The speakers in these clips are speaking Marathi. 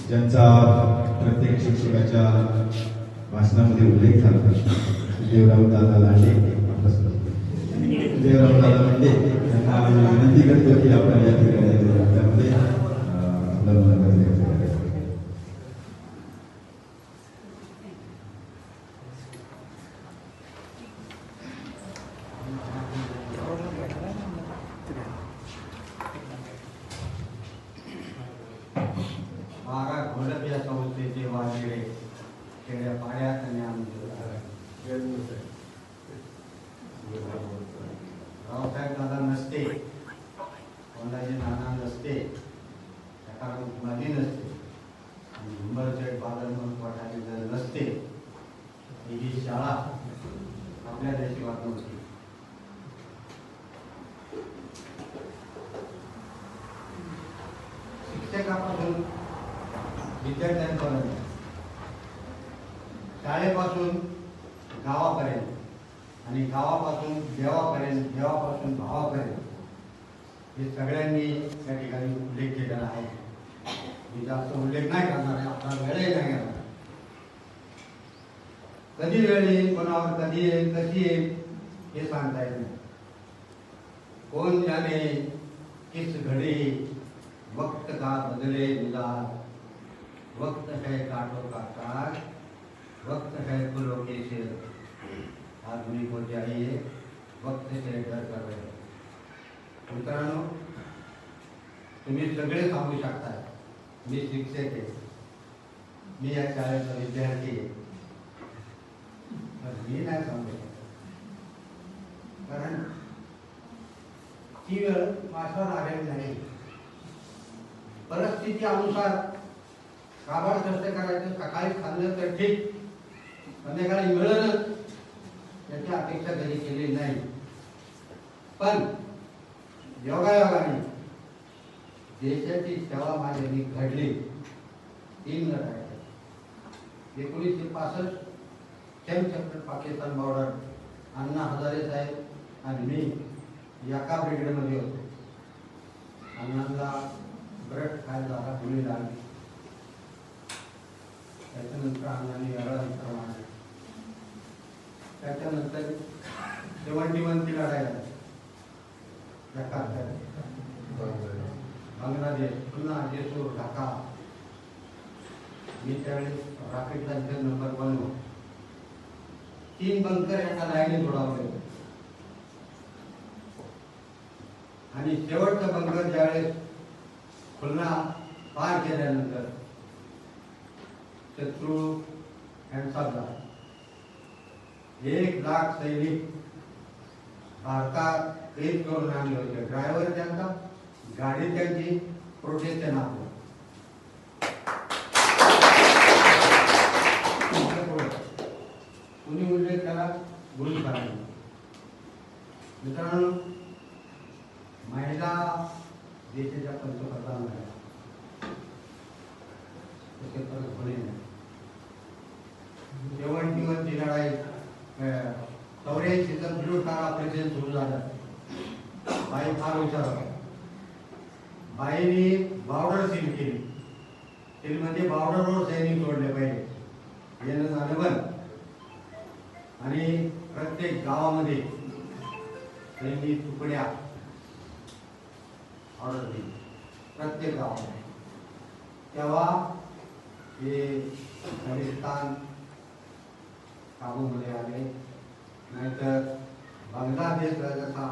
ज्यांचा प्रत्येक शिक्षकाच्या भाषणामध्ये उल्लेख झाला, देवराव दादा लांडे, देवराव दादा लांडे यांना आम्ही विनंती करतो की आपण या ठिकाणी त्यामध्ये आपलं मनोगत व्यक्त करायचं. संस्थेचे वाजले खेड्या पाड्यात आणि रावसाहेब दादा नसते, कोंडाजी नाना नसते, सकारात्मक माझी नसते, झुंबरचेट बादल पठारे जर नसते, ही शाळा आपल्या देशात नव्हती. शिक्षकापासून विद्यार्थ्यांपर्यंत, शाळेपासून गावापर्यंत आणि गावापासून देवापर्यंत, देवापासून भावापर्यंत हे सगळ्यांनी त्या ठिकाणी उल्लेख केलेला आहे. मी जास्त उल्लेख नाही करणार आहे, आपला वेळही नाही करणार. कधी वेळ येईल, कोणावर कधी येईल, कशी येईल हे सांगता येत नाही. कोण जाने किस घड़ी वक्त का बदले मिजाज, वक्त है कांटों का काट, वक्त है फूलों के शेर, आदमी को चाहिए वक्त से डर कर रहे. मित्रांनो, तुम्ही सगळे सांगू शकता मी शिक्षक आहे, मी या शाळेचा विद्यार्थी आहे, पण मी नाही सांगू शकत. कारण ती वेळ माझ्यावर आलेली नाही. परिस्थिती अनुसार काबाड कष्ट करायचं, सकाळी खाल्लं तर ठीक, संध्याकाळी मिळेलच याची अपेक्षा कधी केली नाही. पण योगायोगाने देशाची सेवा माझ्यानी घडली. 3 लढाया, 1965 चॅम्पियन पाकिस्तान बॉर्डर, अण्णा हजारे साहेब आणि मी एका ब्रिगेडमध्ये होतो. अण्णांना ब्रट खायला गोळी लागली, त्याच्यानंतर अण्णांनी वेगळा अंतर मारला. त्याच्यानंतर 71 लढाया, बांगलादेश, पुन्हा जेसूर, ढाका. मी त्यावेळेस रॉकेट लॉन्चर नंबर 1 होतो. 3 बंकर एका लाईनीत उडवले आणि शेवटचा बंकर ज्यावेळेस खुलना पार केल्यानंतर शत्रू हँडसअप झाला. 1 लाख सैनिक भारतात कैद करून आणले होते. ड्रायव्हर त्यांचा, गाडी त्यांची, प्रोटेक्शन आपलं. कुणी म्हणजे त्याला गुरु करायला. मित्रांनो, महिला देशाच्या पंतप्रधान झाल्या, तसे परत होणे नाही. 71 लढाई 84 ब्लू स्टार ऑपरेशन सुरू झालं. बाई फार हुशार होता. बाईने बॉर्डर सील केली. सील म्हणजे बॉर्डरवर सैनिक सोडले पाहिजे, येणं झालं बंद. आणि प्रत्येक गावामध्ये सैनिक तुकड्या ऑर्डर दिली, प्रत्येक गावामध्ये. तेव्हा हे पाकिस्तान काबूमध्ये आले. नाहीतर बांगलादेशला जसा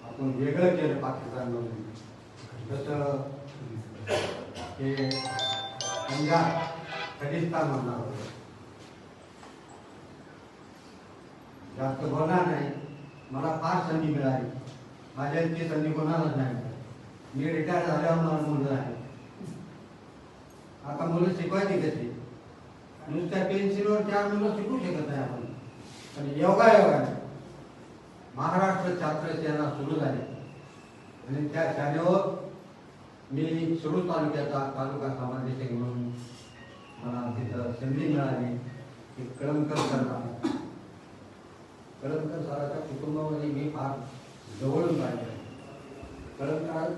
आपण वेगळं केलं पाकिस्तानमधून, तसं हे पंजाब पाकिस्तान म्हणणार होतं. जास्त बोलणार नाही, मला फार संधी मिळाली. माझ्या इतकी संधी कोणालाच नाही. मी रिटायर झाल्यावर मला मुलं आहे. आता मुलं शिकवायची कशी? नुसत्या पेन्सिलवर 4 मुलं शिकू शकत नाही आपण. पण योगायोगाने महाराष्ट्र छात्र सेना सुरू झाली आणि त्या शाळेवर मी शिरूर तालुक्याचा तालुका समाजसेवक म्हणून मला तिथं संधी मिळाली की कळमकर सर, कळमकर सराच्या कुटुंबामध्ये मी फार जवळून पाहिजे. कळमकर